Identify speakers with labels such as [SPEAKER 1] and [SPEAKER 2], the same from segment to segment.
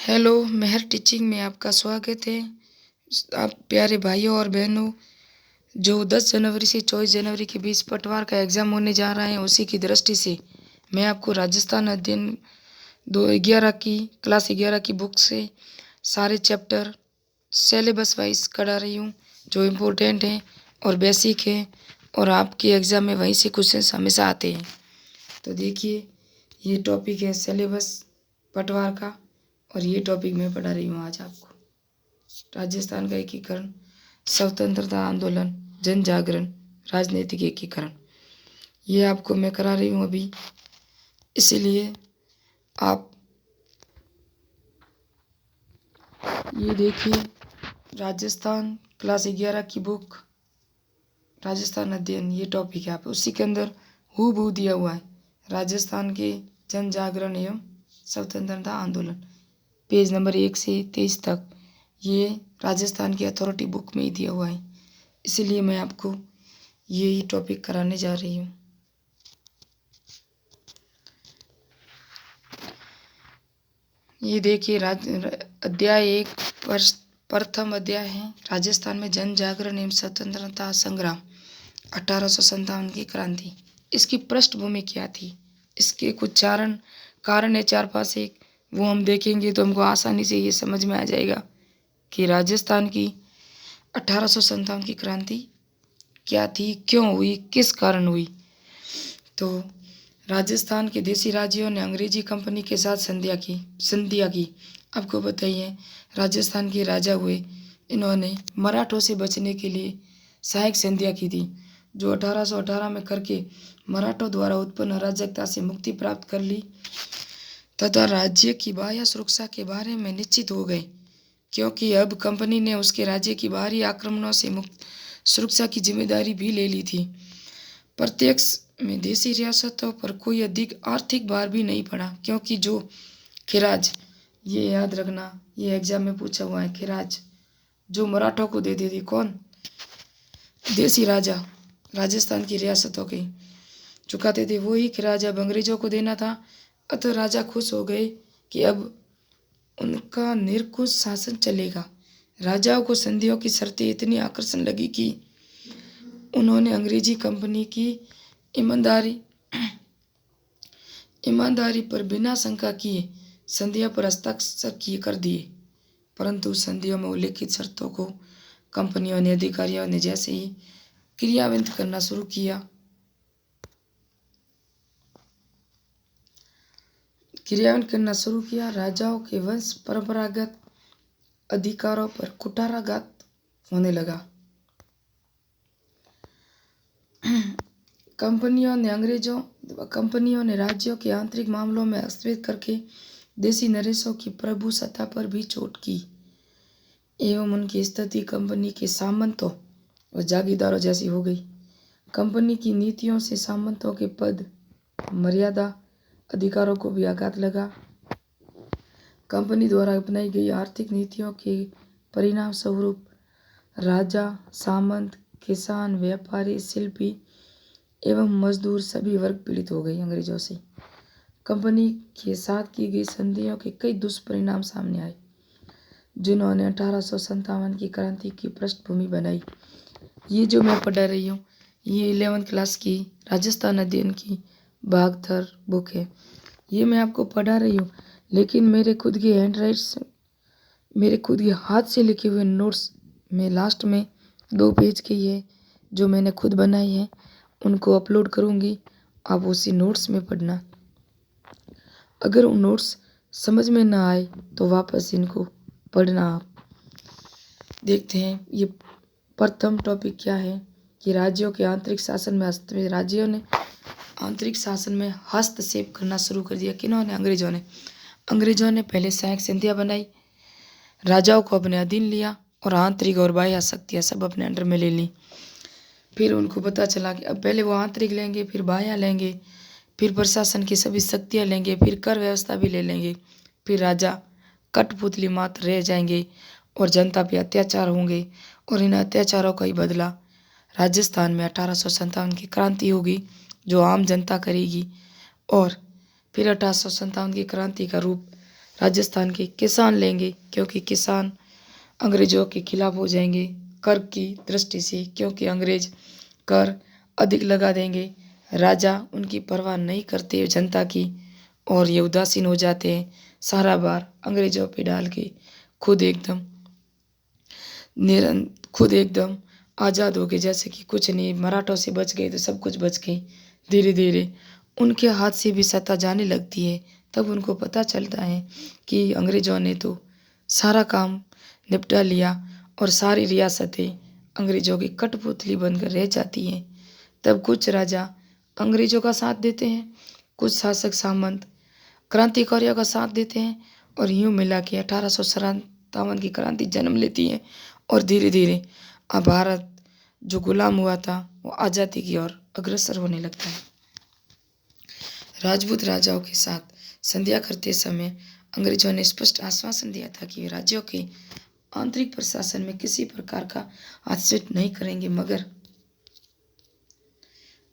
[SPEAKER 1] Hello, मेहर teaching में आपका स्वागत है। आप प्यारे भाइयों और बहनों, जो 10 जनवरी से 24 जनवरी के बीच पटवार का एग्ज़ाम होने जा रहा है, उसी की दृष्टि से मैं आपको राजस्थान अध्ययन 2 11 की क्लास 11 की बुक से सारे चैप्टर सिलेबस वाइज करा रही हूँ, जो इम्पोर्टेंट हैं और बेसिक हैं और आपके एग्ज़ाम में वहीं से क्वेश्चन हमेशा आते हैं। तो देखिए, ये टॉपिक है सिलेबस पटवार का और ये टॉपिक मैं पढ़ा रही हूँ आज आपको। राजस्थान का एकीकरण, स्वतंत्रता आंदोलन, जन जागरण, राजनीतिक एकीकरण, ये आपको मैं करा रही हूँ अभी। इसीलिए आप ये देखिए, राजस्थान क्लास 11 की बुक राजस्थान अध्ययन, ये टॉपिक है। आप उसी के अंदर हूबहू दिया हुआ है राजस्थान के जन जागरण एवं स्वतंत्रता आंदोलन, पेज नंबर 1 से 23 तक। ये राजस्थान की अथॉरिटी बुक में ही दिया हुआ है, इसीलिए मैं आपको यही टॉपिक कराने जा रही हूँ। ये देखिए, अध्याय 1 प्रथम अध्याय है राजस्थान में जन जागरण एवं स्वतंत्रता संग्राम 1857 की क्रांति। इसकी पृष्ठभूमि क्या थी, इसके कुछ कारण है 4-5 एक, वो हम देखेंगे तो हमको आसानी से ये समझ में आ जाएगा कि राजस्थान की 1857 की क्रांति क्या थी, क्यों हुई, किस कारण हुई। तो राजस्थान के देसी राज्यों ने अंग्रेजी कंपनी के साथ संधिया की। आपको बताइए, राजस्थान के राजा हुए, इन्होंने मराठों से बचने के लिए सहायक संधिया की थी, जो 1818 में करके मराठों द्वारा उत्पन्न अराजकता से मुक्ति प्राप्त कर ली तथा राज्य की बाह्य सुरक्षा के बारे में निश्चित हो गए, क्योंकि अब कंपनी ने उसके राज्य की बाहरी आक्रमणों से मुक्त सुरक्षा की जिम्मेदारी भी ले ली थी। प्रत्यक्ष में देसी रियासतों पर कोई अधिक आर्थिक भार भी नहीं पड़ा, क्योंकि जो खिराज, ये याद रखना, ये एग्जाम में पूछा हुआ है, खिराज जो मराठों को देते थे, कौन, देसी राजा राजस्थान की रियासतों के चुकाते थे, वही खिराज अब अंग्रेजों को देना था। अतः राजा खुश हो गए कि अब उनका निरंकुश शासन चलेगा। राजाओं को संधियों की शर्तें इतनी आकर्षण लगी कि उन्होंने अंग्रेजी कंपनी की ईमानदारी पर बिना शंका किए संधियों पर हस्ताक्षर कर दिए। परंतु संधियों में उल्लिखित शर्तों को कंपनियों ने अधिकारियों ने जैसे ही क्रियान्वित करना शुरू किया, राजाओं के वंश परंपरागत अधिकारों पर कुठाराघात होने लगा। कंपनियों ने राज्यों के आंतरिक मामलों में हस्तक्षेप करके देसी नरेशों की प्रभु सत्ता पर भी चोट की एवं उनकी स्थिति कंपनी के सामंतों और जागीरदारों जैसी हो गई। कंपनी की नीतियों से सामंतों के पद, मर्यादा, अधिकारों को भी आघात लगा। कंपनी द्वारा अपनाई गई आर्थिक नीतियों के परिणाम स्वरूप राजा, सामंत, किसान, व्यापारी, शिल्पी एवं मजदूर सभी वर्ग पीड़ित हो गए अंग्रेजों से। कंपनी के साथ की गई संधियों के कई दुष्परिणाम सामने आए, जिन्होंने 1857 की क्रांति की पृष्ठभूमि बनाई। ये जो मैं पढ़ा रही हूँ, ये 11th क्लास की राजस्थान अध्ययन की भागथर बुक है। ये मैं आपको पढ़ा रही हूँ, लेकिन मेरे खुद के हाथ से लिखे हुए नोट्स में लास्ट में 2 पेज की है, जो मैंने खुद बनाई है, उनको अपलोड करूँगी। आप उसी नोट्स में पढ़ना। अगर उन नोट्स समझ में ना आए तो वापस इनको पढ़ना। आप देखते हैं ये प्रथम टॉपिक क्या है कि राज्यों के आंतरिक शासन में हस्तक्षेप। राज्यों ने आंतरिक शासन में हस्तक्षेप करना शुरू कर दिया। किन्होंने? अंग्रेजों ने पहले सहायक संधियाँ बनाई, राजाओं को अपने अधीन लिया और आंतरिक और बाह्य शक्तियाँ सब अपने अंडर में ले ली। फिर उनको पता चला कि अब पहले वो आंतरिक लेंगे, फिर बाह्य लेंगे, फिर प्रशासन की सभी शक्तियाँ लेंगे, फिर कर व्यवस्था भी ले लेंगे, फिर राजा कठपुतली मात्र रह जाएंगे और जनता पे अत्याचार होंगे। और इन अत्याचारों का ही बदला राजस्थान में 1857 की क्रांति होगी, जो आम जनता करेगी। और फिर 1857 की क्रांति का रूप राजस्थान के किसान लेंगे क्योंकि किसान अंग्रेजों के खिलाफ हो जाएंगे। कर की दृष्टि से क्योंकि अंग्रेज कर अधिक लगा देंगे। राजा उनकी परवाह नहीं करते जनता की और ये उदासीन हो जाते हैं। सारा भार अंग्रेजों पे डाल के खुद एकदम खुद एकदम आज़ाद हो गए, जैसे कि कुछ नहीं, मराठों से बच गए तो सब कुछ बच गए। धीरे धीरे उनके हाथ से भी सत्ता जाने लगती है। तब उनको पता चलता है कि अंग्रेजों ने तो सारा काम निपटा लिया और सारी रियासतें अंग्रेजों की कठपुतली बनकर रह जाती हैं। तब कुछ राजा अंग्रेजों का साथ देते हैं, कुछ शासक सामंत क्रांतिकारियों का साथ देते हैं और यूं मिला के 1857 की क्रांति जन्म लेती है और धीरे धीरे अब भारत जो गुलाम हुआ था वो आज़ादी की ओर अग्रसर होने लगता है। राजपूत राजाओं के साथ संधियां करते समय अंग्रेजों ने स्पष्ट आश्वासन दिया था कि वे राज्यों के आंतरिक प्रशासन में किसी प्रकार का हस्तक्षेप नहीं करेंगे, मगर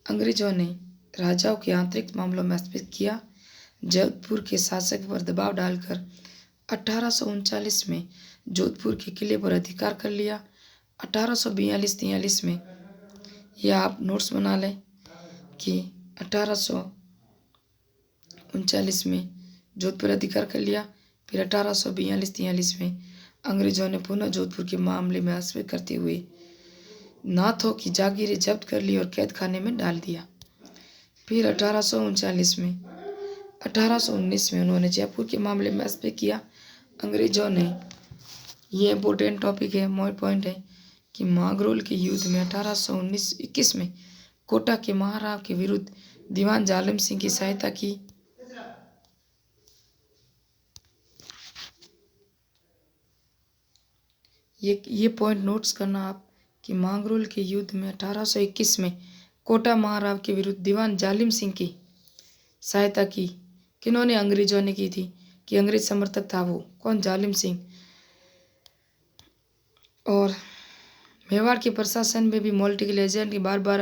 [SPEAKER 1] अंग्रेजों ने राजाओं के आंतरिक मामलों में हस्तक्षेप किया। जोधपुर के शासक पर दबाव डालकर 1839 में जोधपुर के किले पर अधिकार कर लिया। 1842-43 में, यह आप नोट्स बना लें कि 1839 में जोधपुर अधिकार कर लिया। फिर 1842-43 में अंग्रेजों ने पुनः जोधपुर के मामले में हस्तक्षेप करते हुए नाथों की जागीरें जब्त कर ली और कैद खाने में डाल दिया। फिर 1819 में उन्होंने जयपुर के मामले में हस्तक्षेप किया। अंग्रेजों ने, ये इम्पोर्टेंट टॉपिक है, मोर पॉइंट है कि मांगरोल के युद्ध में 1819-21 में कोटा के महाराव के विरुद्ध दीवान जालिम सिंह की सहायता की। ये पॉइंट नोट्स करना आप कि मांगरोल के युद्ध में 1821 में कोटा महाराव के विरुद्ध दीवान जालिम सिंह की सहायता की। किन्होंने? अंग्रेजों ने की थी कि अंग्रेज समर्थक था वो कौन? जालिम सिंह। और मेवाड़ के प्रशासन में भी पॉलिटिकल एजेंट की बार बार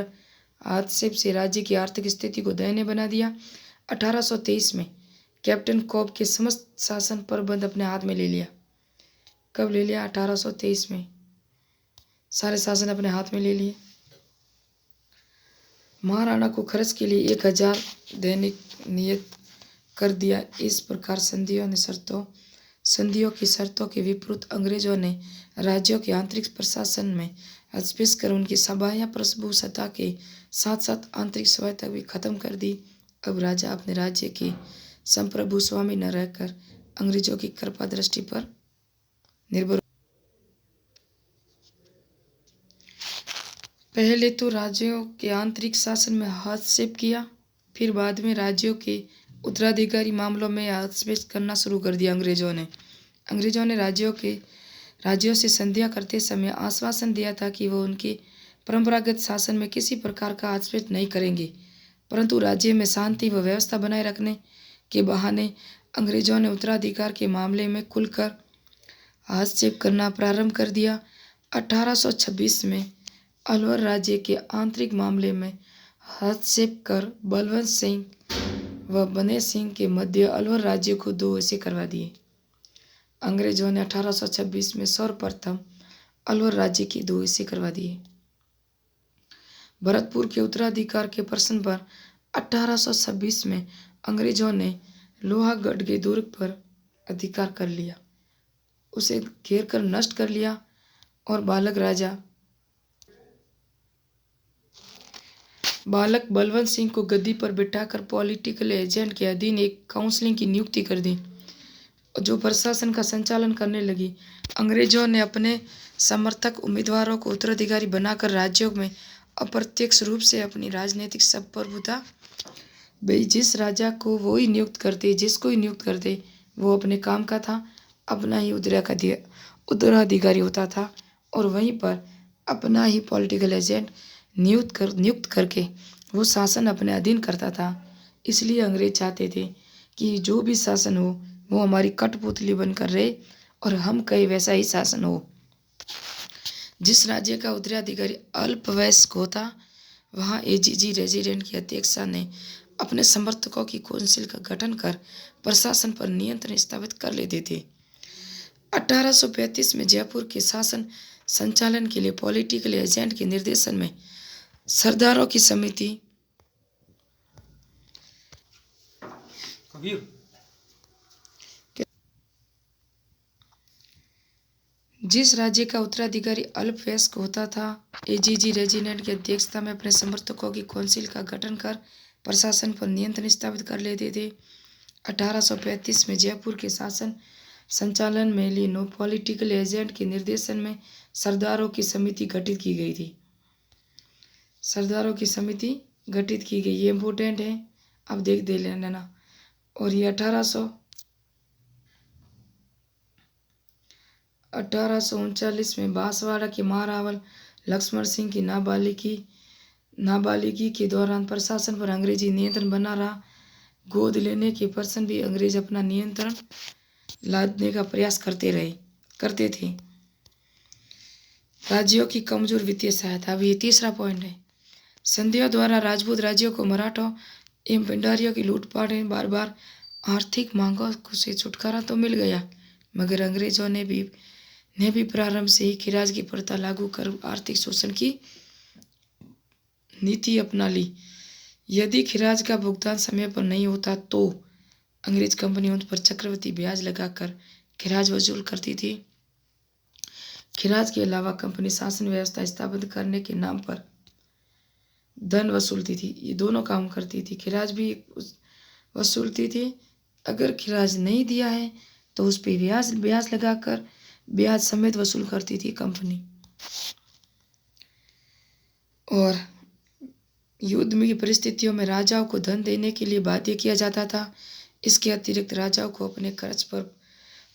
[SPEAKER 1] हस्तक्षेप से राज्य की आर्थिक स्थिति को दयनीय बना दिया। 1823 में कैप्टन कॉब के समस्त शासन प्रबंध अपने हाथ में ले लिया। कब ले लिया? 1823 में सारे शासन अपने हाथ में ले लिए। महाराणा को खर्च के लिए 1000 दैनिक नियत कर दिया। इस प्रकार संधियों की शर्तों के विपरीत अंग्रेजों ने राज्यों के आंतरिक प्रशासन में हस्तक्षेप कर उनकी सभा प्रभु सत्ता के साथ साथ आंतरिक स्वायत्तता भी खत्म कर दी। अब राजा अपने राज्य के संप्रभु स्वामी न रहकर अंग्रेजों की कृपा दृष्टि पर निर्भर। पहले तो राज्यों के आंतरिक शासन में हस्तक्षेप किया, फिर बाद में राज्यों के उत्तराधिकारी मामलों में हस्तक्षेप करना शुरू कर दिया। अंग्रेजों ने राज्यों से संधियां करते समय आश्वासन दिया था कि वो उनके परंपरागत शासन में किसी प्रकार का हस्तक्षेप नहीं करेंगे, परंतु राज्य में शांति व व्यवस्था बनाए रखने के बहाने अंग्रेजों ने उत्तराधिकार के मामले में खुलकर हस्तक्षेप करना प्रारंभ कर दिया। 1826 में अलवर राज्य के आंतरिक मामले में हस्तक्षेप कर बलवंत सिंह व बने सिंह के मध्य अलवर राज्य को 2 हिस्से करवा दिए। अंग्रेजों ने 1826 में सर्वप्रथम अलवर राज्य के 2 हिस्से करवा दिए। भरतपुर के उत्तराधिकार के प्रश्न पर 1826 में अंग्रेजों ने लोहागढ़ के दुर्ग पर अधिकार कर लिया, उसे घेर कर नष्ट कर लिया और बालक बलवंत सिंह को गद्दी पर बिठाकर पॉलिटिकल एजेंट के अधीन एक काउंसिल की नियुक्ति कर दी, जो प्रशासन का संचालन करने लगी। अंग्रेजों ने अपने समर्थक उम्मीदवारों को उत्तराधिकारी बनाकर राज्यों में अप्रत्यक्ष रूप से अपनी राजनीतिक संप्रभुता, जिस राजा को वो ही नियुक्त करते, जिसको ही नियुक्त करते वो अपने काम का था, अपना ही उत्तराधिकारी होता था और वहीं पर अपना ही पॉलिटिकल एजेंट नियुक्त करके वो शासन अपने अधीन करता था। इसलिए अंग्रेज चाहते थे कि जो भी शासन हो वो हमारी कठपुतली बनकर रहे और हम कहे वैसा ही शासन हो। जिस राज्य का उत्तराधिकारी अल्पवयस्क होता वहाँ एजीजी रेजिडेंट की अध्यक्षता ने अपने समर्थकों की काउंसिल का गठन कर प्रशासन पर नियंत्रण स्थापित कर लेते थे। 1835 में जयपुर के शासन संचालन के लिए पॉलिटिकल एजेंट के निर्देशन में सरदारों की समिति जिस राज्य का उत्तराधिकारी अल्पवयस्क होता था, एजीजी रेजिडेंट की अध्यक्षता में अपने समर्थकों की काउंसिल का गठन कर प्रशासन पर नियंत्रण स्थापित कर लेते थे। 1835 में जयपुर के शासन संचालन में लिए नो पॉलिटिकल एजेंट के निर्देशन में सरदारों की समिति गठित की गई थी। सरदारों की समिति गठित की गई, ये इम्पोर्टेंट है, अब देख दे लेना। और ये 1839 में बांसवाड़ा के महारावल लक्ष्मण सिंह की नाबालिगी के दौरान प्रशासन पर अंग्रेजी नियंत्रण बना रहा। गोद लेने के पर्सन भी अंग्रेज अपना नियंत्रण लादने का प्रयास करते थे। राज्यों की कमजोर वित्तीय सहायता, अब ये तीसरा पॉइंट है। संधियों द्वारा राजपूत राज्यों को मराठों एवं भंडारियों की लूटपाट में बार बार आर्थिक मांगों से छुटकारा तो मिल गया, मगर अंग्रेजों ने भी प्रारंभ से ही खिराज की प्रथा लागू कर आर्थिक शोषण की नीति अपना ली। यदि खिराज का भुगतान समय पर नहीं होता तो अंग्रेज कंपनी उन पर चक्रवृद्धि ब्याज लगाकर खिराज वसूल करती थी। खिराज के अलावा कंपनी शासन व्यवस्था स्थापित करने के नाम पर धन वसूलती थी। ये दोनों काम करती थी, खिराज भी वसूलती थी। अगर खिराज नहीं दिया है तो उस पर ब्याज लगाकर ब्याज समेत वसूल करती थी कंपनी। और युद्ध में की परिस्थितियों में राजाओं को धन देने के लिए बाध्य किया जाता था। इसके अतिरिक्त राजाओं को अपने खर्च पर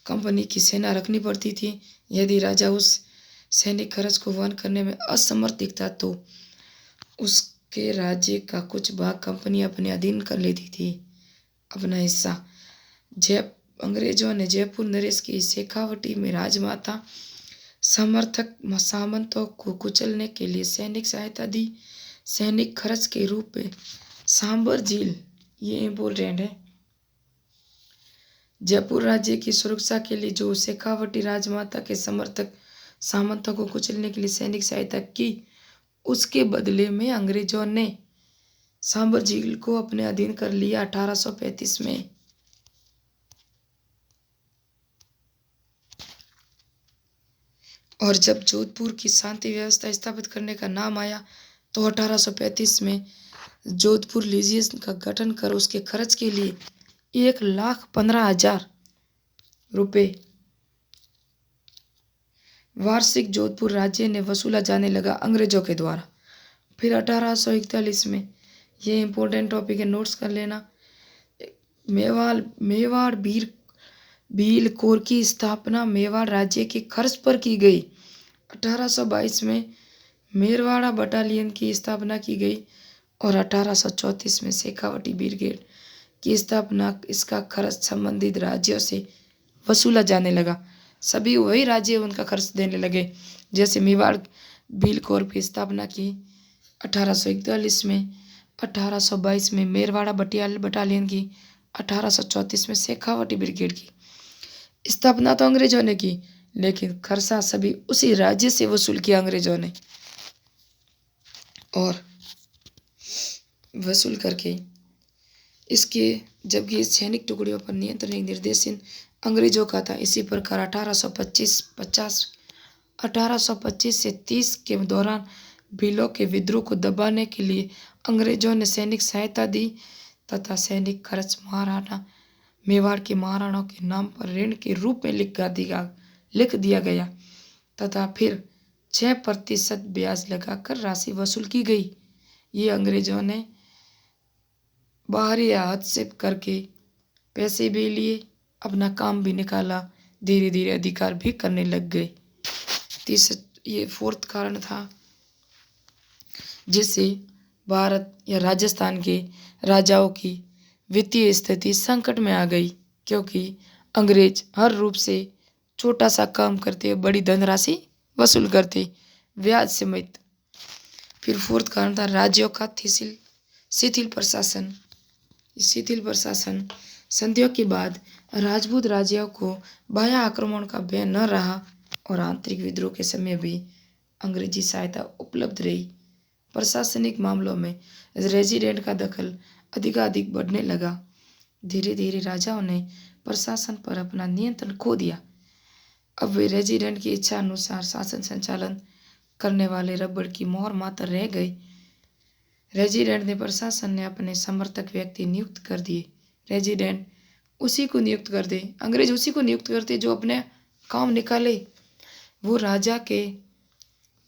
[SPEAKER 1] कंपनी की सेना रखनी पड़ती थी। यदि राजा उस सैनिक खर्च को वहन करने में असमर्थ दिखता तो उसके राज्य का कुछ भाग कंपनी अपने अधीन कर लेती थी, अपना हिस्सा। अंग्रेजों ने जयपुर नरेश की शेखावटी में राजमाता समर्थक सामंतों को कुचलने के लिए सैनिक सहायता दी। सैनिक खर्च के रूप में सांबर झील, ये इम्पोर्टेंट है, जयपुर राज्य की सुरक्षा के लिए जो शेखावटी राजमाता के समर्थक सामंतों को कुचलने के लिए सैनिक सहायता की, उसके बदले में अंग्रेजों ने सांबर झील को अपने अधीन कर लिया 1835 में। और जब जोधपुर की शांति व्यवस्था स्थापित करने का नाम आया तो 1835 में जोधपुर लीजियन का गठन कर उसके खर्च के लिए 1,15,000 रुपये वार्षिक जोधपुर राज्य ने वसूला जाने लगा अंग्रेजों के द्वारा। फिर 1841 में, ये इम्पोर्टेंट टॉपिक है, नोट्स कर लेना, मेवाड़ भील कोर की स्थापना मेवाड़ राज्य के खर्च पर की गई। 1822 में मेरवाड़ा बटालियन की स्थापना की गई और 1834 में शेखावटी ब्रिगेड की स्थापना, इसका खर्च संबंधित राज्यों से वसूला जाने लगा। सभी वही राज्य उनका खर्च देने लगे। जैसे मेवाड़ भील कोर की स्थापना की 1841 में, 1822 में मेरवाड़ा बटालियन की, 1834 में शेखावटी ब्रिगेड की स्थापना तो अंग्रेजों ने की, लेकिन खर्चा सभी उसी राज्य से वसूल किया अंग्रेजों ने। और वसूल करके इसके जबकि सैनिक टुकड़ियों पर नियंत्रण एक निर्देशन अंग्रेजों का था। इसी प्रकार 1825 से 30 के दौरान भीलों के विद्रोह को दबाने के लिए अंग्रेजों ने सैनिक सहायता दी तथा सैनिक खर्च मेवाड़ के महाराणाओं के नाम पर ऋण के रूप में लिख दिया गया तथा फिर 6% ब्याज लगाकर राशि वसूल की गई। ये अंग्रेजों ने बाहरी हस्तक्षेप करके पैसे भी लिए, अपना काम भी निकाला, धीरे धीरे अधिकार भी करने लग गए। ये 4th कारण था जिससे भारत या राजस्थान के राजाओं की वित्तीय स्थिति संकट में आ गई, क्योंकि अंग्रेज हर रूप से छोटा सा काम करते बड़ी धनराशि वसूल करते ब्याज समेत। फिर 4th कारण था राज्यों का शिथिल प्रशासन। शिथिल प्रशासन संधियों के बाद राजपूत राज्यों को बाह्य आक्रमण का भय न रहा और आंतरिक विद्रोह के समय भी अंग्रेजी सहायता उपलब्ध रही। प्रशासनिक मामलों में रेजिडेंट का दखल अधिकाधिक बढ़ने लगा। धीरे धीरे राजाओं ने प्रशासन पर अपना नियंत्रण खो दिया। अब वे रेजिडेंट की इच्छा अनुसार शासन संचालन करने वाले रबड़ की मोहर मात्र रह गई। रेजिडेंट ने प्रशासन ने अपने समर्थक व्यक्ति नियुक्त कर दिए। रेजिडेंट उसी को नियुक्त कर दे, अंग्रेज उसी को नियुक्त करते जो अपने काम निकाले। वो राजा के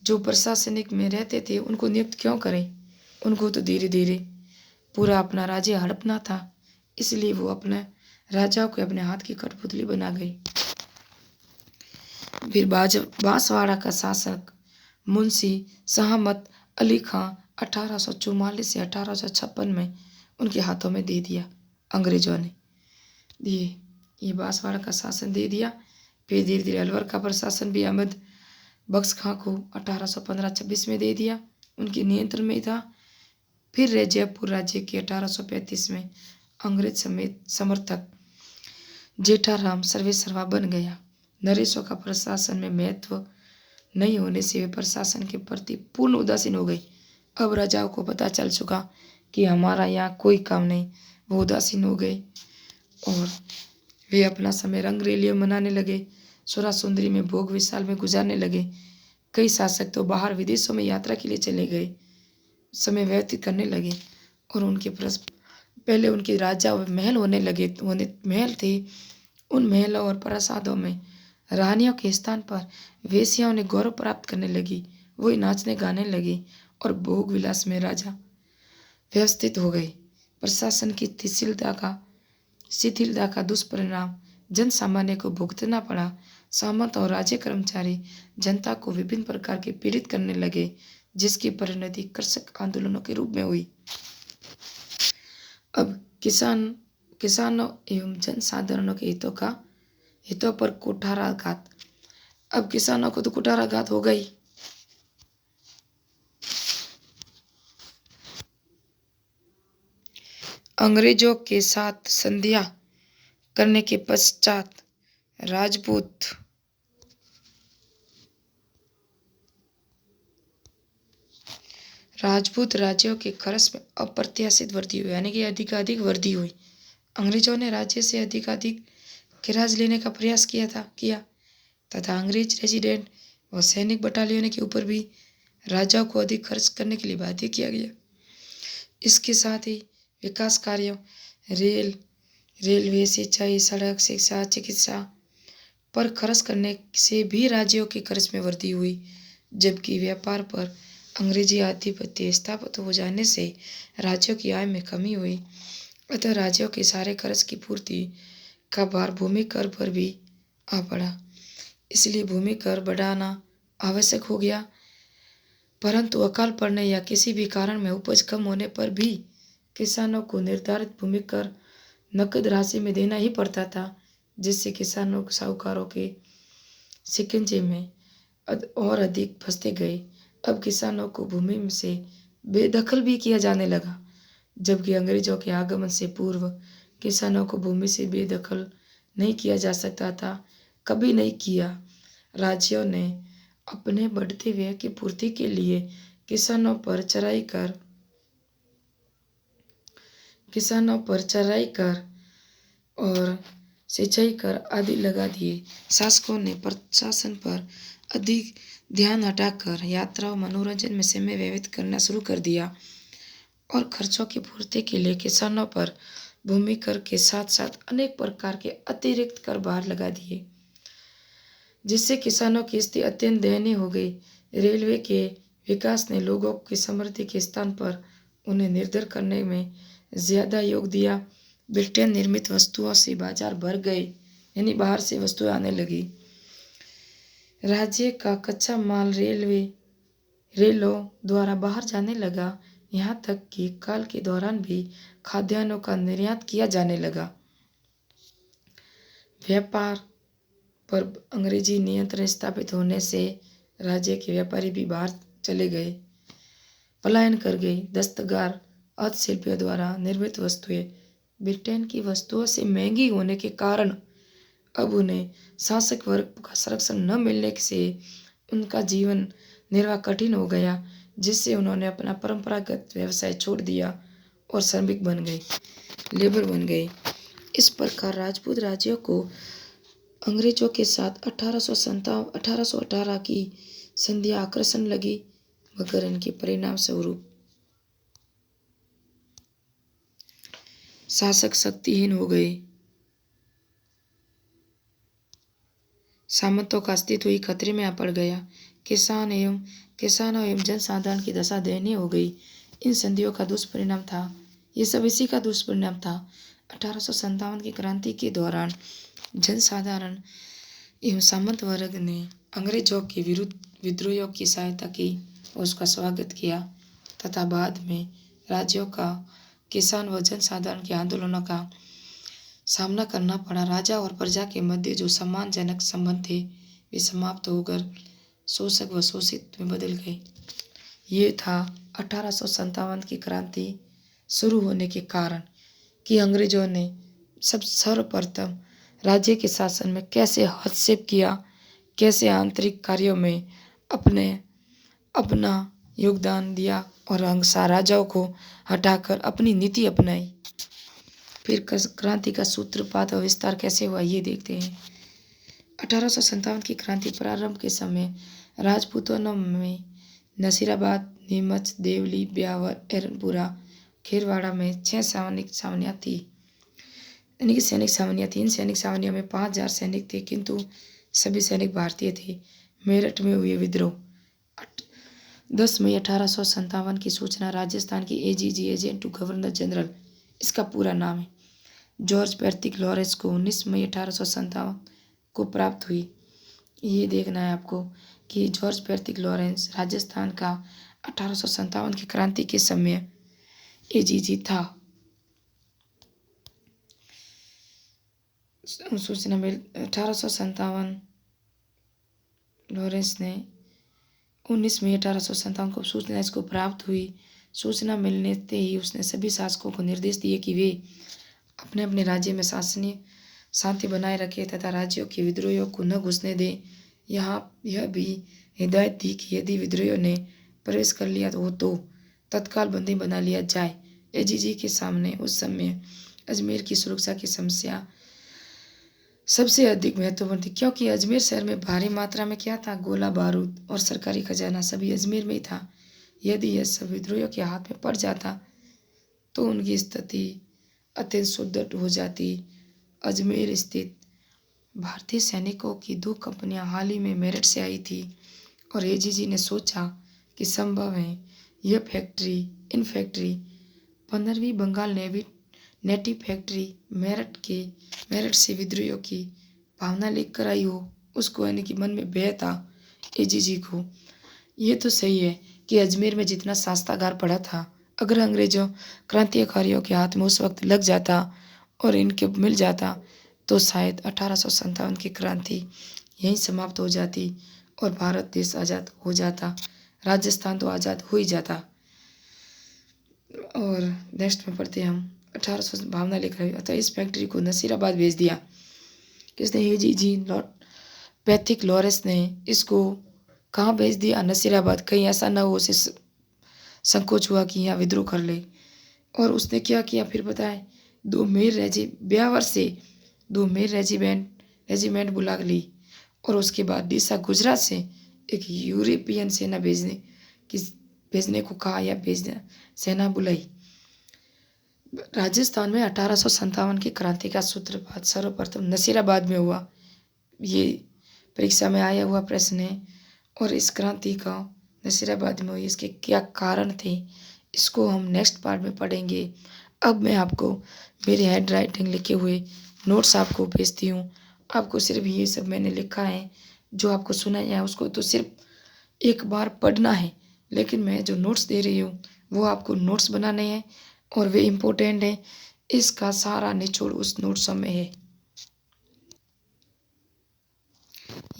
[SPEAKER 1] जो प्रशासनिक में रहते थे उनको नियुक्त क्यों करें? उनको तो धीरे धीरे पूरा अपना राज्य हड़पना था, इसलिए वो अपने राजाओं को अपने हाथ की कठपुतली बना गई। फिर बांसवाड़ा का शासक मुंशी शहामत अली खां 1844 से 1856 में उनके हाथों में दे दिया। अंग्रेजों ने ये बांसवाड़ा का शासन दे दिया। फिर धीरे धीरे अलवर का प्रशासन भी अहमद बख्श खां को 1815-26 में दे दिया, उनके नियंत्रण में था। फिर जयपुर राज्य के 1835 में अंग्रेज समेत समर्थक जेठाराम सर्वेसर्वा बन गया। नरेशों का प्रशासन में महत्व नहीं होने से वे प्रशासन के प्रति पूर्ण उदासीन हो गई। अब राजाओं को पता चल चुका कि हमारा यहाँ कोई काम नहीं, वो उदासीन हो गए और वे अपना समय रंगरेलियां मनाने लगे, सुरा सुंदरी में भोग विशाल में गुजारने लगे। कई शासक तो बाहर विदेशों में यात्रा के लिए चले गए, समय व्यतीत करने लगे और उनके पहले उनके राजा महल महल थे, उन महलों और प्रासादों में रानियों के स्थान पर वेश्याओं ने गौरव प्राप्त करने लगी। वही नाचने गाने लगी और भोग विलास में राजा व्यवस्थित हो गए। प्रशासन की शिथिलता का दुष्परिणाम जन सामान्य को भुगतना पड़ा। सामंत और राज्य कर्मचारी जनता को विभिन्न प्रकार के पीड़ित करने लगे, जिसकी परिणति कृषक आंदोलनों के रूप में हुई। अब किसानों एवं जनसाधारणों के हितों पर कुठाराघात। अब किसानों को तो कुठाराघात हो गई। अंग्रेजों के साथ संधियां करने के पश्चात राजपूत राज्यों के खर्च में अप्रत्याशित वृद्धि हुई, यानी कि अधिकाधिक वृद्धि हुई। अंग्रेजों ने राज्य से अधिकाधिक खराज लेने का प्रयास किया तथा अंग्रेज रेजिडेंट व सैनिक बटालियनों के ऊपर भी राजाओं को अधिक खर्च करने के लिए बाध्य किया गया। इसके साथ ही विकास कार्यों रेलवे, सिंचाई, सड़क, शिक्षा, चिकित्सा पर खर्च करने से भी राज्यों के खर्च में वृद्धि हुई, जबकि व्यापार पर अंग्रेजी आधिपत्य स्थापित हो जाने से राज्यों की आय में कमी हुई। अतः राज्यों के सारे खर्च की पूर्ति का भार भूमि कर पर भी आ पड़ा, इसलिए भूमि कर बढ़ाना आवश्यक हो गया। परंतु अकाल पड़ने या किसी भी कारण में उपज कम होने पर भी किसानों को निर्धारित भूमि कर नकद राशि में देना ही पड़ता था, जिससे किसानों साहूकारों के शिकंजे में और अधिक फंसते गए। अब किसानों को भूमि से बेदखल भी किया जाने लगा, जबकि अंग्रेजों के आगमन से पूर्व किसानों को भूमि से बेदखल नहीं किया जा सकता था, कभी नहीं किया। राज्यों ने अपने बढ़ते व्यय की पूर्ति के लिए किसानों पर चराई कर और सिंचाई कर आदि लगा दिए। शासकों ने प्रशासन पर अधिक ध्यान हटाकर यात्रा और मनोरंजन में समय व्यतीत करना शुरू कर दिया और खर्चों की पूर्ति के लिए किसानों पर भूमि कर के साथ साथ अनेक प्रकार के अतिरिक्त कर भार लगा दिए, जिससे किसानों की स्थिति अत्यंत दयनीय हो गई। रेलवे के विकास ने लोगों की समृद्धि के स्थान पर उन्हें निर्धन करने में ज्यादा योग दिया। ब्रिटेन निर्मित वस्तुओं से बाजार भर गए, यानी बाहर से वस्तुएं आने लगी। राज्य का कच्चा माल रेलों द्वारा बाहर जाने लगा। यहाँ तक कि काल के दौरान भी खाद्यान्नों का निर्यात किया जाने लगा। व्यापार पर अंग्रेजी नियंत्रण स्थापित होने से राज्य के व्यापारी भी बाहर चले गए, पलायन कर गए। दस्तकार हस्तशिल्पियों द्वारा निर्मित वस्तुएं ब्रिटेन की वस्तुओं से महंगी होने के कारण अब उन्हें शासक वर्ग का संरक्षण न मिलने से उनका जीवन निर्वाह कठिन हो गया, जिससे उन्होंने अपना परंपरागत व्यवसाय छोड़ दिया और श्रमिक बन गए, लेबर बन गए। इस प्रकार राजपूत राज्यों को अंग्रेजों के साथ 1818 की संधि आकर्षण लगी, मगर इनके परिणाम स्वरूप शासक शक्तिहीन हो गए। सामंतों का अस्तित्व ही खतरे में आ पड़ गया। किसानों एवं जनसाधारण की दशा दयनीय हो गई। इन संधियों का दुष्परिणाम था, ये सब इसी का दुष्परिणाम था। 1857 की क्रांति के दौरान जनसाधारण एवं सामंत वर्ग ने अंग्रेजों के विरुद्ध विद्रोहियों की सहायता की और उसका स्वागत किया तथा बाद में राज्यों का किसान व जनसाधारण के आंदोलनों का सामना करना पड़ा। राजा और प्रजा के मध्य जो सम्मानजनक संबंध थे वे समाप्त होकर शोषक व शोषित में बदल गए। ये था 1857 की क्रांति शुरू होने के कारण कि अंग्रेजों ने सर्वप्रथम राज्य के शासन में कैसे हस्तक्षेप किया, कैसे आंतरिक कार्यों में अपना योगदान दिया और राजाओं को हटाकर अपनी नीति अपनाई। फिर क्रांति का सूत्रपात और विस्तार कैसे हुआ ये देखते हैं। 1857 की क्रांति प्रारंभ के समय राजपूतों में नसीराबाद, नीमच, देवली, ब्यावर, एरनपुरा, खेरवाड़ा में 6 सैनिक छावनियाँ थी, यानी कि सैनिक छावनियाँ थी। इन सैनिक छावनियों में 5000 सैनिक थे, किंतु सभी सैनिक भारतीय थे। मेरठ में हुए विद्रोह। 10 मई 1857 की सूचना राजस्थान की AGG, agent to governor general, इसका पूरा नाम है, जॉर्ज पैट्रिक लॉरेंस को 19 मई 1857 को प्राप्त हुई। ये देखना है आपको कि जॉर्ज पैट्रिक लॉरेंस राजस्थान का 1857 की क्रांति के समय एजीजी था। सूचना मिल 1857 लॉरेंस ने 19 मई 1857 को सूचना इसको प्राप्त हुई। सूचना मिलने से ही उसने सभी शासकों को निर्देश दिए कि वे अपने अपने राज्य में शासनीय शांति बनाए रखे तथा राज्यों के विद्रोहियों को न घुसने दें। यह भी हिदायत दी कि यदि विद्रोहियों ने प्रवेश कर लिया तो तत्काल बंदी बना लिया जाए। एजीजी के सामने उस समय अजमेर की सुरक्षा की समस्या सबसे अधिक महत्वपूर्ण थी, क्योंकि अजमेर शहर में भारी मात्रा में क्या था, गोला बारूद और सरकारी खजाना सभी अजमेर में ही था। यदि यह सब विद्रोहियों के हाथ में पड़ जाता तो उनकी स्थिति अत्यंत सुदृढ़ हो जाती। अजमेर स्थित भारतीय सैनिकों की 2 कंपनियां हाल ही में मेरठ से आई थी और एजीजी ने सोचा कि संभव है इन फैक्ट्री 15वीं बंगाल नेटिव फैक्ट्री मेरठ से विद्रोहियों की भावना लेकर आई हो। उसको यानी कि मन में भय था एजीजी को। ये तो सही है कि अजमेर में जितना शास्त्रागार पड़ा था, अगर अंग्रेजों क्रांतिकारियों के हाथ में उस वक्त लग जाता और इनके मिल जाता तो शायद 1857 की क्रांति यहीं समाप्त हो जाती और भारत देश आज़ाद हो जाता, राजस्थान तो आज़ाद हो ही जाता। और नेक्स्ट में पढ़ते हम 1800 भावना लेकर आई। अतः इस फैक्ट्री को नसीराबाद भेज दिया। किसने? एजीजी पैट्रिक लॉरेंस ने इसको कहाँ भेज दिया? नसीराबाद। कहीं ऐसा ना हो उसे संकोच हुआ कि यहाँ विद्रोह कर ले। और उसने क्या किया फिर बताएं? 2 ब्यावर से 2 मेर रेजिमेंट बुला ली और उसके बाद डीसा गुजरात से एक यूरोपियन सेना भेजने को कहा या सेना बुलाई। राजस्थान में 1857 की क्रांति का सूत्रपात सर्वप्रथम नसीराबाद में हुआ। ये परीक्षा में आया हुआ प्रश्न है। और इस क्रांति का नसीराबाद में हुई, इसके क्या कारण थे इसको हम नेक्स्ट पार्ट में पढ़ेंगे। अब मैं आपको मेरे हैंड राइटिंग लिखे हुए नोट्स आपको भेजती हूँ। आपको सिर्फ ये सब मैंने लिखा है, जो आपको सुनाया है उसको तो सिर्फ एक बार पढ़ना है, लेकिन मैं जो नोट्स दे रही हूँ वो आपको नोट्स बनाने हैं और वे इम्पोर्टेंट हैं। इसका सारा निचोड़ उस नोट्सों में है।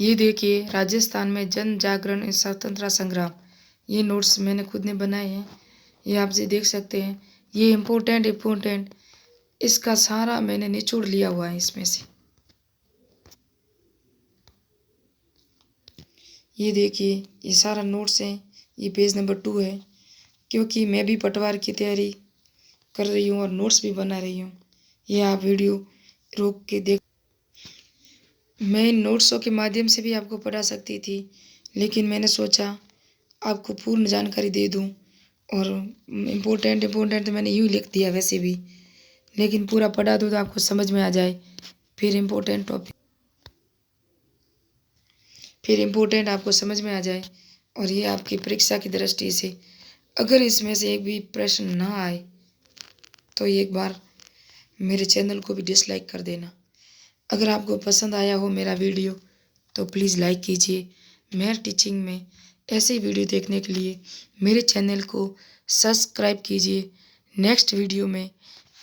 [SPEAKER 1] ये देखिए, राजस्थान में जन जागरण एवं स्वतंत्रता संग्राम, ये नोट्स मैंने खुद ने बनाए हैं, ये आप जी देख सकते हैं। ये इम्पोर्टेंट इसका सारा मैंने निचोड़ लिया हुआ है इसमें से। ये देखिए, ये सारा नोट्स है। ये पेज नंबर 2 है, क्योंकि मैं भी पटवार की तैयारी कर रही हूँ और नोट्स भी बना रही हूँ। ये आप वीडियो रोक के देख। मैं इन नोट्सों के माध्यम से भी आपको पढ़ा सकती थी, लेकिन मैंने सोचा आपको पूर्ण जानकारी दे दूँ। और इम्पोर्टेंट तो मैंने यूँ लिख दिया वैसे भी, लेकिन पूरा पढ़ा दूँ तो आपको समझ में आ जाए। फिर इम्पोर्टेंट आपको समझ में आ जाए। और ये आपकी परीक्षा की दृष्टि से अगर इसमें से एक भी प्रश्न ना आए तो एक बार मेरे चैनल को भी डिसलाइक कर देना। अगर आपको पसंद आया हो मेरा वीडियो तो प्लीज़ लाइक कीजिए। मैथ टीचिंग में ऐसे वीडियो देखने के लिए मेरे चैनल को सब्सक्राइब कीजिए। नेक्स्ट वीडियो में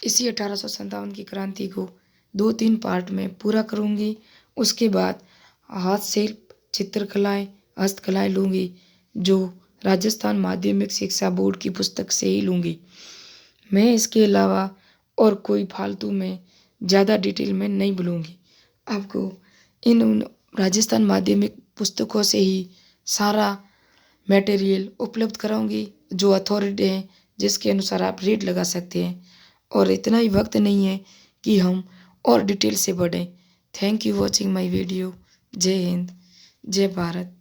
[SPEAKER 1] इसी 1857 की क्रांति को 2-3 पार्ट में पूरा करूँगी। उसके बाद हाथ से चित्रकलाएँ, हस्तकलाएँ लूँगी, जो राजस्थान माध्यमिक शिक्षा बोर्ड की पुस्तक से ही लूँगी। मैं इसके अलावा और कोई फालतू में ज़्यादा डिटेल में नहीं बोलूँगी। आपको इन राजस्थान माध्यमिक पुस्तकों से ही सारा मटेरियल उपलब्ध कराऊंगी, जो अथॉरिटी है, जिसके अनुसार आप रेट लगा सकते हैं। और इतना ही वक्त नहीं है कि हम और डिटेल से बढ़ें। Thank you watching my video. जय हिंद, जय भारत।